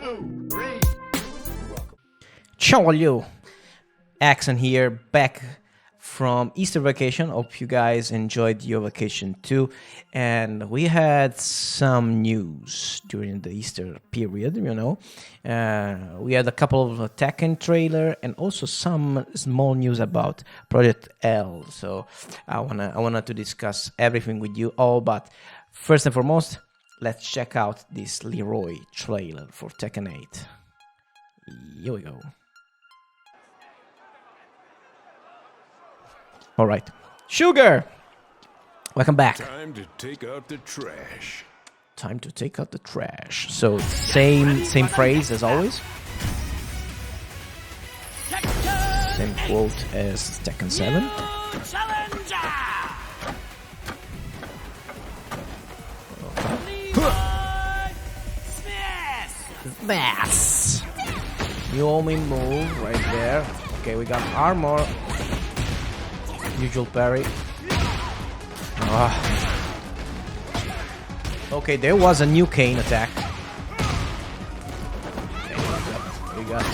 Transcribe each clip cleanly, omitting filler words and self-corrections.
2, 3. Welcome. Ciao you, Axon here, back from Easter vacation. Hope you guys enjoyed your vacation too. And we had some news during the Easter period, you know. We had a couple of Tekken trailer and also some small news about Project L. So I wanna to discuss everything with you all. But first and foremost, let's check out this Leroy trailer for Tekken 8. Here we go. All right, Sugar, welcome back. Time to take out the trash. Time to take out the trash. So same phrase as always. Same quote as Tekken 7. Bass. You only move right there. Okay, we got armor. Usual parry. Okay, there was a new Kane attack. Okay, we got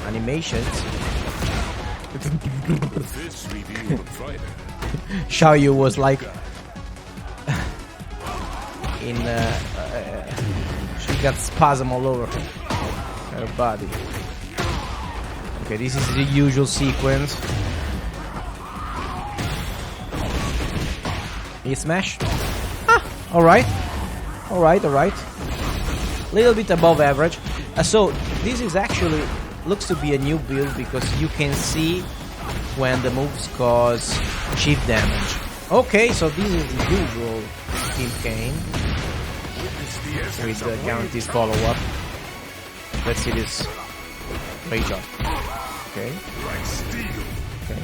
animations. This review of fighter. Xiaoyu was like in she got spasm all over her body. Okay, this is the usual sequence. He smashed. Alright. Little bit above average. So this is actually looks to be a new build because you can see when the moves cause chip damage. Okay, so this is the usual Team Kane with the guaranteed follow-up. Let's see this rage up. Okay. Okay.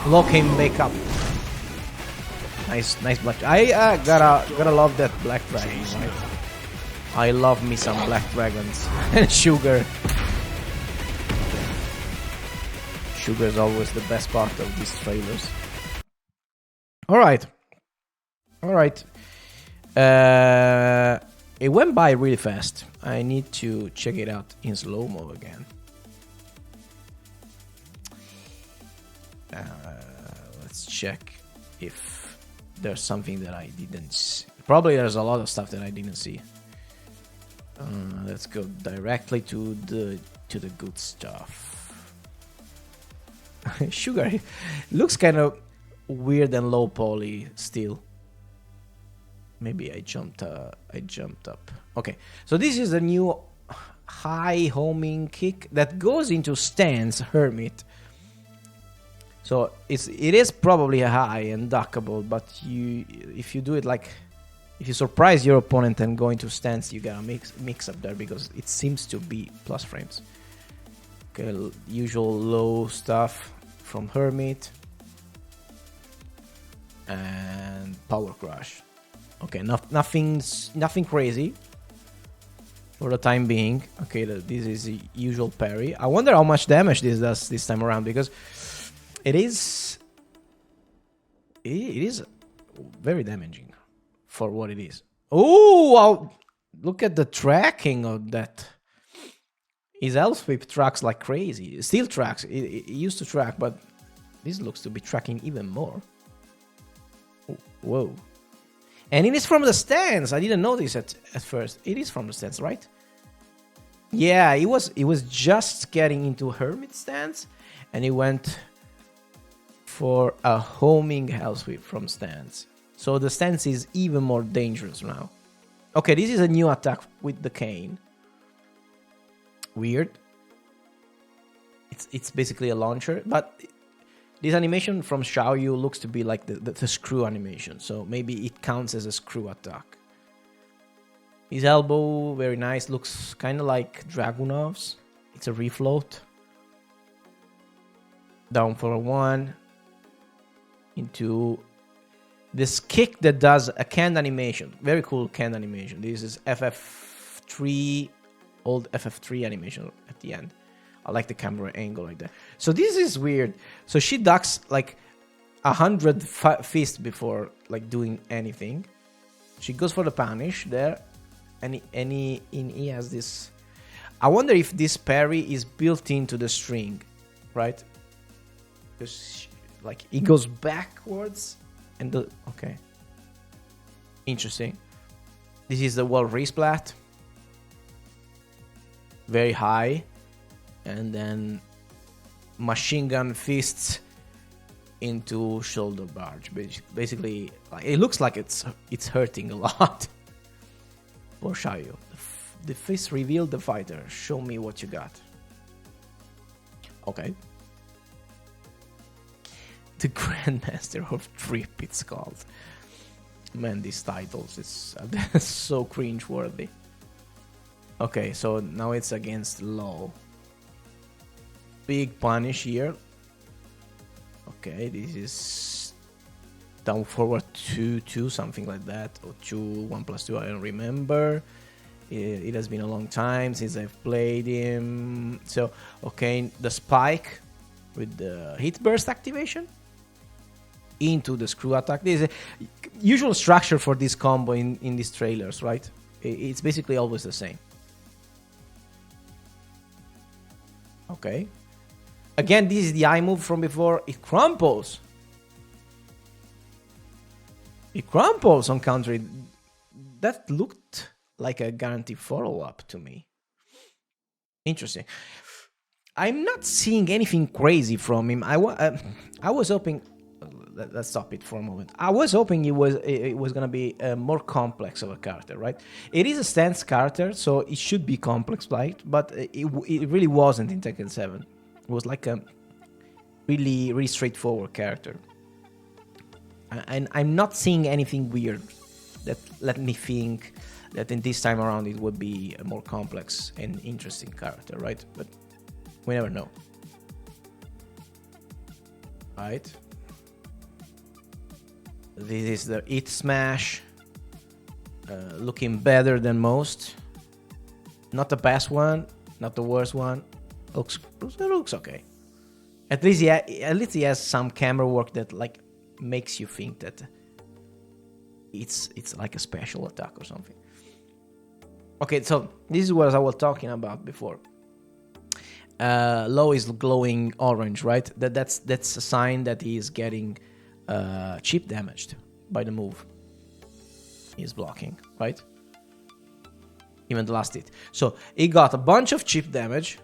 Lock him back up. Nice black. I gotta love that black dragon, right? I love me some black dragons and Sugar. Sugar is always the best part of these trailers. All right. It went by really fast. I need to check it out in slow-mo again. Let's check if there's something that I didn't see. Probably there's a lot of stuff that I didn't see. Let's go directly to the good stuff. Sugar looks kind of weird and low poly still. Maybe I jumped up. Okay, so this is a new high homing kick that goes into stance Hermit. So it is probably a high and duckable, but if you do it like if you surprise your opponent and go into stance, you gotta mix up there because it seems to be plus frames. Okay, usual low stuff from Hermit and power crush. Okay, nothing crazy for the time being. Okay, this is the usual parry. I wonder how much damage this does this time around because it is very damaging for what it is. Oh, wow. Look at the tracking of that. His L-sweep tracks like crazy. It still tracks. It used to track, but this looks to be tracking even more. Oh, whoa. And it is from the stance. I didn't know this at first. It is from the stance, right? Yeah, it was just getting into Hermit stance, and he went for a homing hell sweep from stance. So the stance is even more dangerous now. Okay, this is a new attack with the Kane. Weird. It's basically a launcher, but this animation from Xiaoyu looks to be like the screw animation. So maybe it counts as a screw attack. His elbow, very nice. Looks kind of like Dragunov's. It's a refloat. Down for a 1. Into this kick that does a canned animation. Very cool canned animation. This is FF3, old FF3 animation at the end. I like the camera angle like that. So this is weird. So she ducks like 100 fists before like doing anything. She goes for the punish there, he has this. I wonder if this parry is built into the string, right? Because like it goes backwards and the okay. Interesting. This is the wall resplat. Very high, and then machine gun fists into shoulder barge. Basically, like, it looks like it's hurting a lot. For Shayo, the fist revealed the fighter. Show me what you got. Okay. The Grandmaster of Trip, it's called. Man, these titles is so cringe-worthy. Okay, so now it's against Low. Big punish here. Okay, this is down forward 2-2, something like that, or 1+2, I don't remember. It has been a long time since I've played him. So, okay, the spike with the hit burst activation into the screw attack. There's a usual structure for this combo in these trailers, right? It's basically always the same. Okay. Again, this is the eye move from before. It crumples. It crumples on counter. That looked like a guaranteed follow-up to me. Interesting. I'm not seeing anything crazy from him. I was hoping. Let's stop it for a moment. I was hoping it was gonna be a more complex of a character, right? It is a stance character, so it should be complex, right? But it really wasn't in Tekken 7. It was like a really straightforward character. And I'm not seeing anything weird that let me think that in this time around it would be a more complex and interesting character, right? But we never know. Right? This is the It Smash. Looking better than most. Not the best one, not the worst one. Looks okay. At least he has some camera work that like makes you think that it's like a special attack or something. Okay, so this is what I was talking about before. Low is glowing orange, right? That's a sign that he is getting chip damaged by the move he's blocking, right? Even the last hit. So he got a bunch of chip damage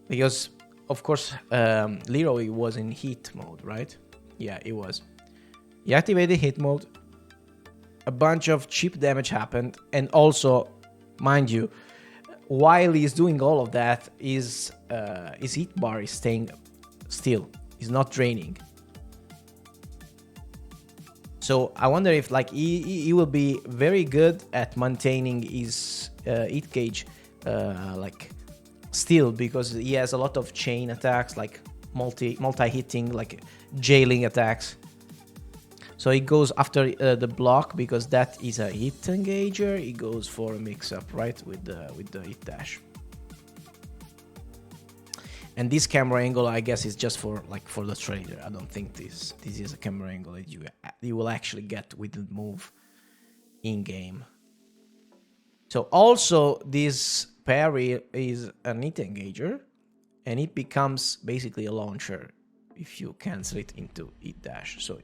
because, of course, Leroy was in hit mode, right? Yeah, it was. He activated hit mode. A bunch of chip damage happened, and also, mind you, while he's doing all of that, his hit bar is staying still. He's not draining. So I wonder if like he will be very good at maintaining his hit gauge like still, because he has a lot of chain attacks, like multi-hitting, like jailing attacks. So he goes after the block because that is a hit engager. He goes for a mix-up, right, with the hit dash. And this camera angle, I guess, is just for the trailer. I don't think this is a camera angle that you will actually get with the move in game. So also this parry is an hit engager, and it becomes basically a launcher if you cancel it into hit dash. So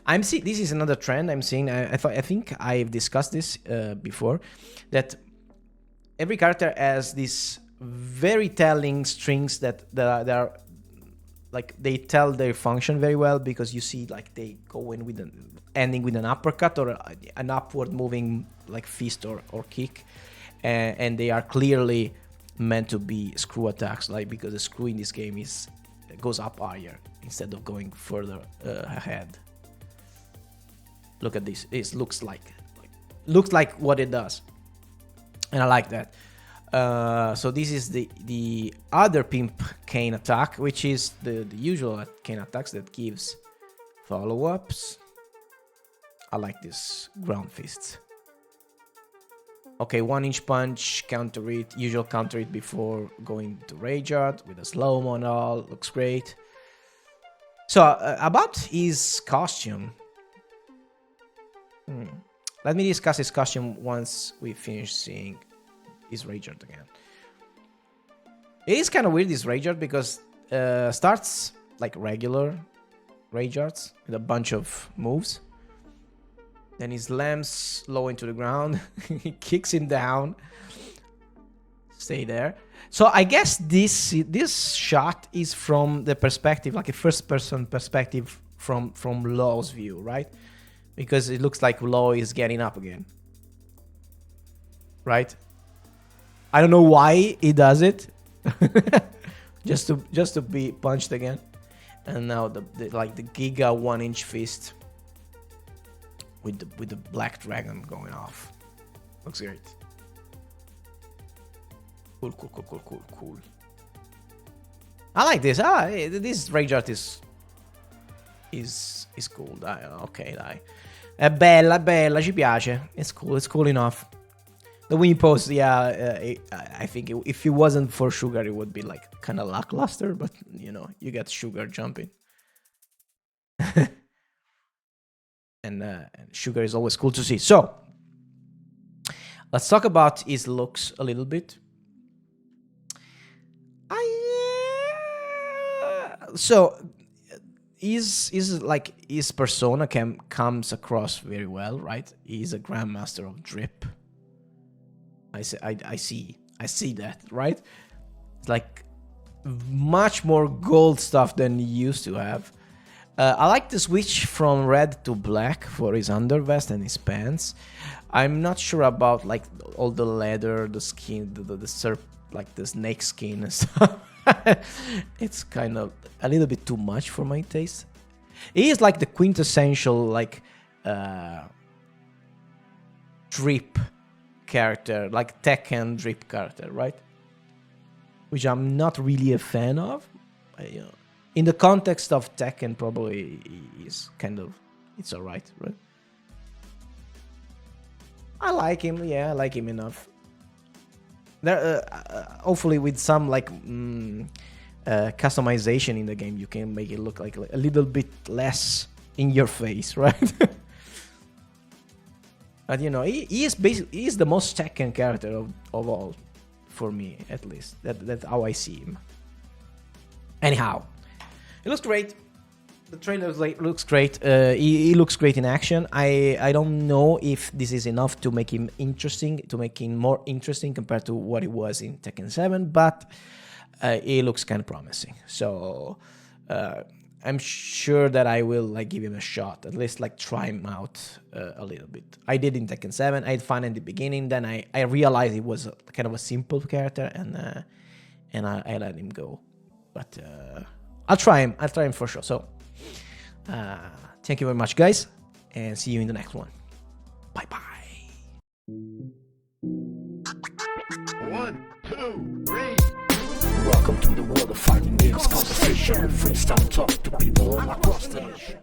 I'm seeing this is another trend I'm seeing. I think I've discussed this before, that every character has this very telling strings that are like they tell their function very well, because you see like they go in with ending with an uppercut or an upward moving like fist or kick, and they are clearly meant to be screw attacks, like because the screw in this game goes up higher instead of going further ahead. Look at this. It looks like what it does, and I like that. So this is the other Pimp Cane attack, which is the usual Cane attacks that gives follow-ups. I like this ground fists. Okay, 1-inch punch, counter it, usual counter it before going to Rage Art with a slow-mo and all, looks great. So about his costume, Let me discuss his costume once we finish seeing his Ragard again. It is kind of weird, this Ragard, because starts like regular Ragards with a bunch of moves. Then he slams low into the ground. He kicks him down. Stay there. So I guess this shot is from the perspective, like a first-person perspective from Law's view, right? Because it looks like Law is getting up again, right? I don't know why he does it, just to be punched again. And now the Giga 1-inch fist with the black dragon going off. Looks great. Cool. I like this. This rage art is cool. Dai, ok, dai. È bella, ci piace. It's cool enough. The wing post, yeah, I think if it wasn't for Sugar, it would be like kind of lackluster, but you know, you get Sugar jumping. and Sugar is always cool to see. So, let's talk about his looks a little bit. His persona comes across very well, right? He's a grandmaster of drip. I see that, right? It's like much more gold stuff than he used to have. I like the switch from red to black for his undervest and his pants. I'm not sure about like all the leather, the skin, like the snake skin and stuff. It's kind of a little bit too much for my taste. He is like the quintessential like drip character, like Tekken drip character, right? Which I'm not really a fan of. In the context of Tekken, probably is kind of, it's alright, right? I like him, yeah, I like him enough. There, hopefully with some like customization in the game, you can make it look like a little bit less in your face, right? But you know, he is the most Tekken character of all, for me at least. That's how I see him. Anyhow, it looks great. The trailer looks great. He looks great in action. I don't know if this is enough to make him interesting, to make him more interesting compared to what he was in Tekken 7, but he looks kind of promising. So I'm sure that I will like give him a shot, at least like try him out a little bit. I did in Tekken 7. I had fun in the beginning. Then I realized it was kind of a simple character, and I let him go. But I'll try him. I'll try him for sure. So. Thank you very much, guys, and see you in the next one. Bye bye. 1, 2, 3. Welcome to the world of fighting games, conversation, freestyle talk to people all across the nation.